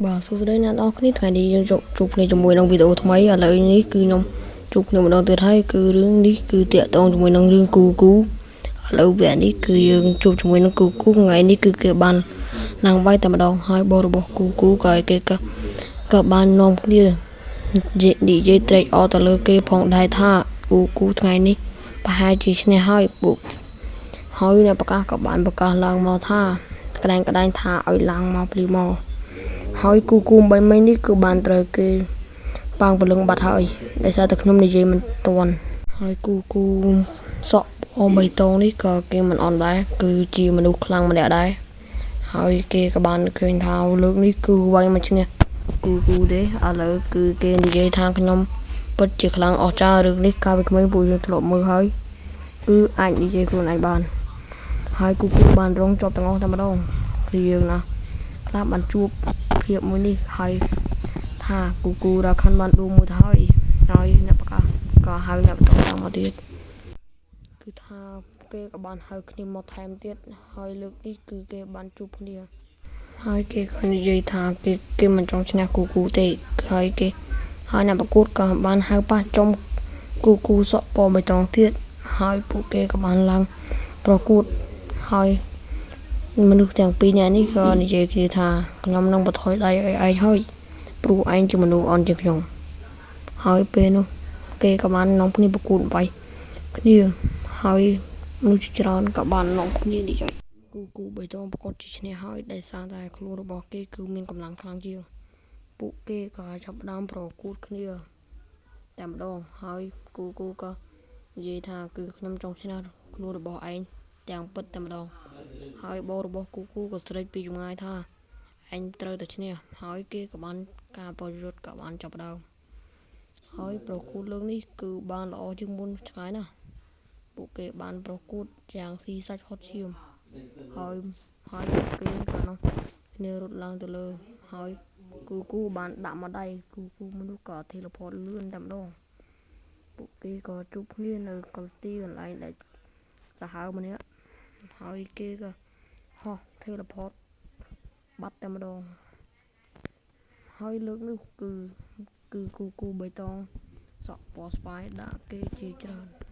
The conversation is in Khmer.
បាទសួស្តីអ្នកនរគ្នាថ្ងៃនេះយើងជួបគ្នាជាមួយនឹងវីដេអូថ្មីឥឡូវនេះគឺខ្ញុំជួបគ្នាម្ដងទៀតហើយគឺរឿងនេះគឺតាក់ទងជាមួយនឹងរឿងគូឥឡូវវគ្គនេះគឺយើងជួបជាមួយនឹងគូថ្ងៃនេះគឺគេបានឡើងវាយតែម្ដងហើយបងរបស់គូក៏ឲ្យគេក៏បាននាំគ្នានិយាយត្រេកអរទៅលើគេផងដែរថាគូថ្ងៃនេះប្រហែលជាឈ្នះហើយពួកហើយអ្នកប្រកាសក៏បានប្រកាសឡើងមកថាក្តែងថាឲ្យឡើងមកភ្លាមមកហើយគូ3មីនេះគឺបានត្រូវគេប៉ាំងពលឹងបាត់ហើយដោយសារតែខ្ញុំនិយាយមិនទាន់ហើយគូសក់អមបៃតងនេះក៏គេមិនអន់ដែរគឺជាមនុស្សខ្លាំងម្នាក់ដែរហើយគេក៏បានឃើញថាលើកនេះគឺវាយមកឈ្នះគូទេឥឡូវគឺគេនិយាយថាខ្ញុំពិតជាខ្លាំងអស្ចារ្យរឿងនេះកាលពីក្មេងពួកយើងធ្លាប់មើលហើយគឺអាចនិយាយខ្លួនឯងបានហើយគូបានរងជាប់ទាំងអស់តែម្ដងគឺយើងណាខ្លះបានជួបភាពមួយនេះហើយថាគូរ៉ាខាន់បានដួលមួយទៅហើយអ្នកប្រកាសក៏ហៅអ្នកបន្តឡើងមកទៀតគឺថាគេក៏បានហៅគ្នាមកថែមទៀតហើយលើកនេះគឺគេបានជួបគ្នាហើយគេក៏និយាយថាគេមិនចង់ឈ្នះគូទេហើយអ្នកប្រកួតក៏បានហៅប៉ះចំគូសក់ពណ៌បៃតងទៀតហើយពួកគេក៏បានឡើងប្រកួតហើយមនុស្សទាំងពីរនាក់នេះក៏និយាយគ្នាថាខ្ញុំនឹងបន្ថយដៃឲ្យឯងហើយព្រោះឯងជាមនុស្សអន់ជាងខ្ញុំហើយពេលនោះគេក៏បាននាំគ្នាប្រកួតវាយគ្នាហើយមនុស្សជាច្រើនក៏បាននាំគ្នានិយាយគូបៃតងប្រកួតជាឈ្នះហើយដោយសារតែខ្លួនរបស់គេគឺមានកម្លាំងខ្លាំងជាងពួកគេក៏ចាប់ផ្ដើមប្រកួតគ្នាតែម្ដងហើយគូក៏និយាយថាគឺខ្ញុំចង់ឈ្នះខ្លួនរបស់ឯងទាំងពិតតែម្ដងហើយបងរបស់គូក៏ស្រែកពីចម្ងាយថាអញត្រូវតែឈ្នះហើយគេក៏បានការប្រយុទ្ធក៏បានចាប់ដើមហើយប្រកួតលើកនេះគឺបានល្អជាងមុនឆ្ងាយណាស់ពួកគេបានប្រកួតយ៉ាងស៊ីសាច់ហត់ឈាមហើយពួកគេក៏នោះគ្នារត់ឡើងទៅលើហើយគូបានដាក់មកដៃគូមនុស្សក៏ធីឡផតលឿនតែម្ដងពួកគេក៏ជួបគ្នានៅកន្លែងដែលសាហាវម្នាក់ហើយគេក៏ហោះធីឡផតបាត់តែម្ដងហើយលើកនេះគឺគូបៃតងសក់ពណ៌ស្វាយដាក់គេជាច្រើន